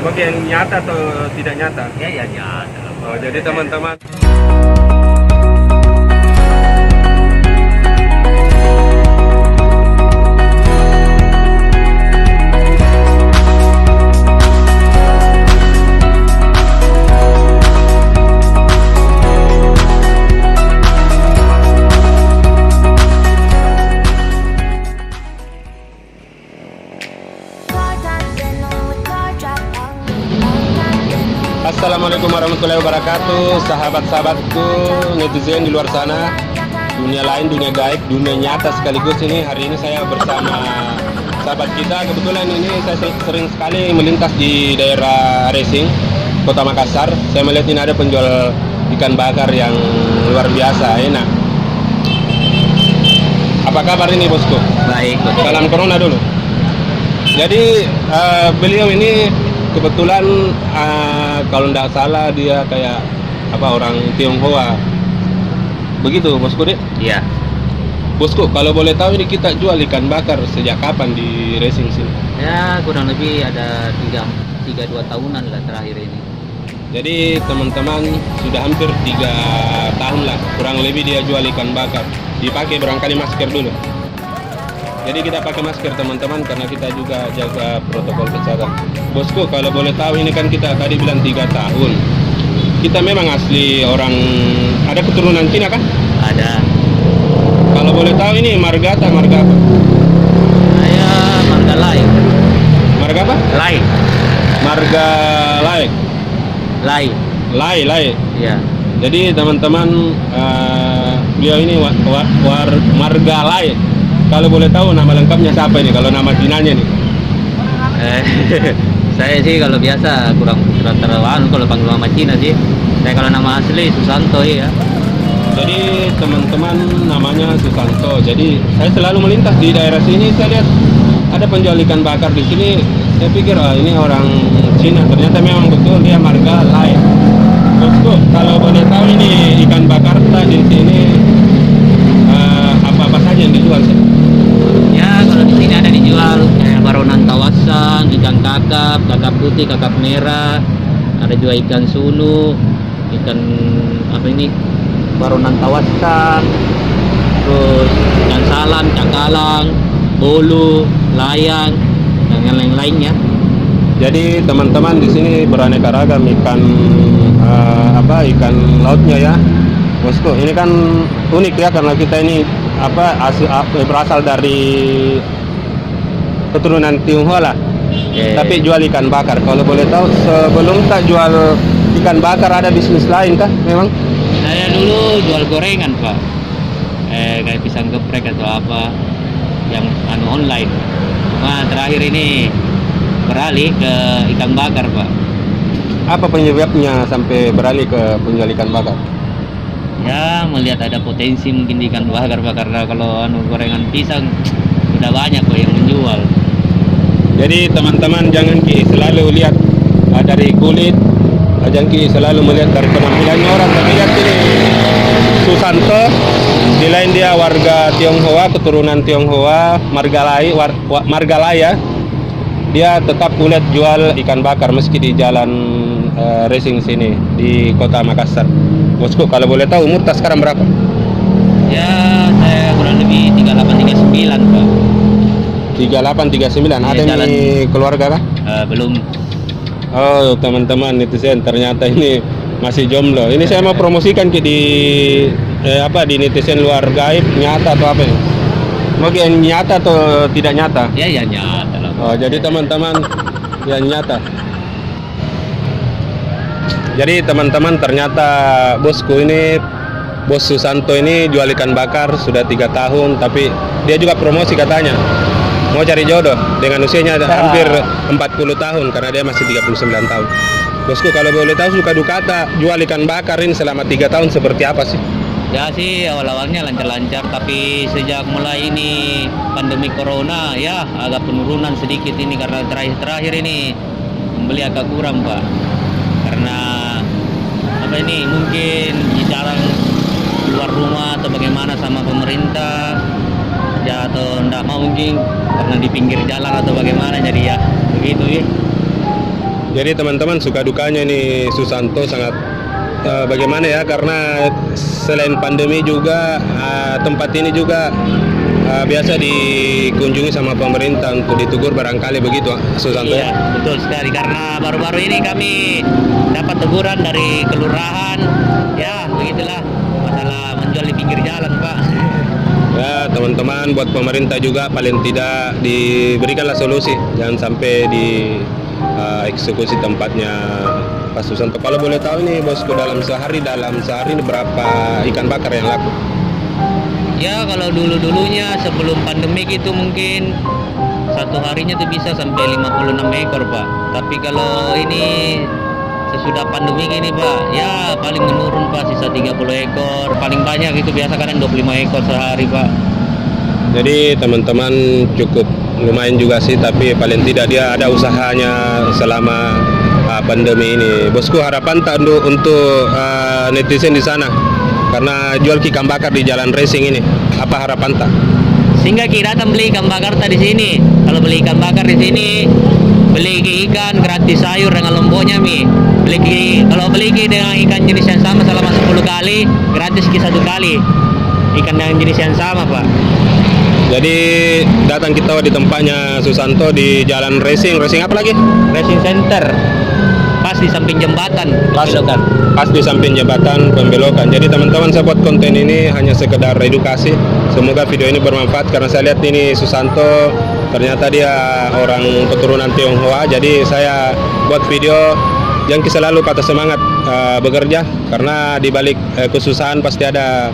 Bagian nyata atau tidak nyata? Ya ya nyata lah, Pak. Oh, jadi teman-teman. Assalamualaikum warahmatullahi wabarakatuh, sahabat-sahabatku netizen di luar sana, dunia lain, dunia gaib, dunia nyata sekaligus. Ini hari ini saya bersama sahabat kita. Kebetulan ini saya sering sekali melintas di daerah Racing, Kota Makassar. Saya melihat ini ada penjual ikan bakar yang luar biasa, enak. Apa kabar ini, bosku? Baik. Salam corona dulu. Jadi beliau ini kebetulan kalau tidak salah dia kayak orang Tionghoa. Begitu, bosku deh? Iya. Bosku, kalau boleh tahu ini kita jual ikan bakar sejak kapan di Racing sini? Ya kurang lebih ada 2 tahunan lah terakhir ini. Jadi teman-teman sudah hampir 3 tahun lah kurang lebih dia jual ikan bakar. Dipakai barangkali masker dulu. Jadi kita pakai masker teman-teman karena kita juga jaga protokol kesehatan. Bosku, kalau boleh tahu ini kan kita tadi bilang 3 tahun. Kita memang asli orang, ada keturunan Cina kan? Ada. Kalau boleh tahu ini marga apa? Saya marga lain. Marga apa? Lain. Marga Lai. Lain. Lai. Iya. Jadi teman-teman beliau ini marga Lai. Kalau boleh tahu nama lengkapnya siapa ini? Kalau nama Cinanya nih? Saya sih kalau biasa kurang terlalu kalau panggil nama Cina sih. Saya kalau nama asli Susanto ya. Jadi teman-teman namanya Susanto. Jadi saya selalu melintas di daerah sini. Saya lihat ada penjual ikan bakar di sini. Saya pikir ini orang Cina. Ternyata memang betul dia marga Lai. Bosku, kalau boleh tahu ini ikan bakar di sini apa-apa saja yang dijual sih? Ya kalau di sini ada dijual kayak baronan tawasan, ikan kakap putih, kakap merah, ada juga ikan sunu, ikan baronan tawasan, terus ikan salam, cakalang, bolu, layang, dan yang lain-lainnya. Jadi teman-teman di sini beraneka ragam ikan ikan lautnya ya. Bosku, ini kan unik ya karena kita ini berasal dari keturunan Tionghoa lah. Tapi jual ikan bakar. Kalau boleh tahu sebelum tak jual ikan bakar ada bisnis lain kah memang? Saya dulu jual gorengan, Pak. Kayak pisang geprek atau apa yang online. Nah, terakhir ini beralih ke ikan bakar, Pak. Apa penyebabnya sampai beralih ke penjual ikan bakar? Ya melihat ada potensi mungkin di ikan bakar, Pak, karena kalau gorengan pisang udah banyak kok yang menjual. Jadi teman-teman jangan selalu lihat dari kulit, jangan selalu melihat dari penampilannya orang. Tapi lihat ini Susanto, di lain dia warga Tionghoa, keturunan Tionghoa, marga Lai ya. Dia tetap kulihat jual ikan bakar meski di jalan Racing sini di Kota Makassar. Bosku, kalau boleh tahu umur tak sekarang berapa? Ya saya kurang lebih 3839, Pak. 3839. Ada jalan. nih keluarga kah? Belum. Oh teman-teman netizen, ternyata ini masih jomblo. Ini saya mau promosikan di netizen luar gaib, nyata atau apa ini? Bagian nyata atau tidak nyata? Ya nyata lah, Pak. Oh, jadi teman-teman yang nyata. Jadi teman-teman ternyata bosku ini, bos Susanto ini jual ikan bakar sudah 3 tahun, tapi dia juga promosi katanya mau cari jodoh dengan usianya hampir 40 tahun karena dia masih 39 tahun. Bosku, kalau boleh tahu suka duka jual ikan bakar ini selama 3 tahun seperti apa sih? Ya sih awal-awalnya lancar-lancar, tapi sejak mulai ini pandemi corona ya agak penurunan sedikit ini karena terakhir ini membeli agak kurang, Pak. Karena ini mungkin jarang keluar rumah atau bagaimana sama pemerintah ya, atau enggak mau mungkin karena di pinggir jalan atau bagaimana, jadi ya begitu ya. Jadi teman-teman, suka dukanya nih Susanto sangat bagaimana ya, karena selain pandemi juga tempat ini juga biasa dikunjungi sama pemerintah untuk ditegur barangkali begitu Susanto. Iya, betul sekali, karena baru-baru ini kami dapat teguran dari kelurahan. Ya, begitulah masalah menjual di pinggir jalan, Pak. Ya teman-teman, buat pemerintah juga paling tidak diberikanlah solusi, jangan sampai di eksekusi tempatnya Pak Susanto. Kalau boleh tahu nih bosku, dalam sehari ini berapa ikan bakar yang laku? Ya, kalau dulu-dulunya sebelum pandemik itu mungkin satu harinya tuh bisa sampai 56 ekor, Pak. Tapi kalau ini sesudah pandemi ini, Pak, ya paling menurun, Pak, sisa 30 ekor. Paling banyak itu biasa kadang 25 ekor sehari, Pak. Jadi teman-teman cukup lumayan juga sih, tapi paling tidak dia ada usahanya selama pandemi ini. Bosku, harapan tak untuk netizen di sana karena jual ikan bakar di jalan racing ini, apa harapan tak? Sehingga kita datang beli ikan bakar di sini. Kalau beli ikan bakar di sini, beli ikan gratis sayur dengan lomboknya, Mi. Kalau beli dengan ikan jenis yang sama selama 10 kali, gratis satu kali. Ikan dengan jenis yang sama, Pak. Jadi datang kita di tempatnya Susanto di jalan racing apa lagi? Racing Center. Pas di samping jembatan pembelokan. Pas di samping jembatan pembelokan. Jadi teman-teman, saya buat konten ini hanya sekedar edukasi. Semoga video ini bermanfaat, karena saya lihat ini Susanto ternyata dia orang keturunan Tionghoa. Jadi saya buat video yang selalu patah semangat bekerja, karena di balik kesusahan pasti ada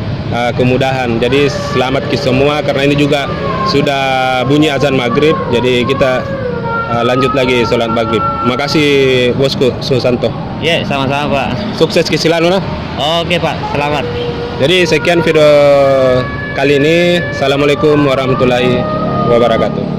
kemudahan. Jadi selamat semua, karena ini juga sudah bunyi azan maghrib. Jadi kita lanjut lagi sholat maghrib. Makasih bosku Susanto. Ya, sama-sama, Pak. Sukses selalu nah. Oke, Pak. Selamat. Jadi sekian video kali ini. Assalamualaikum warahmatullahi wabarakatuh.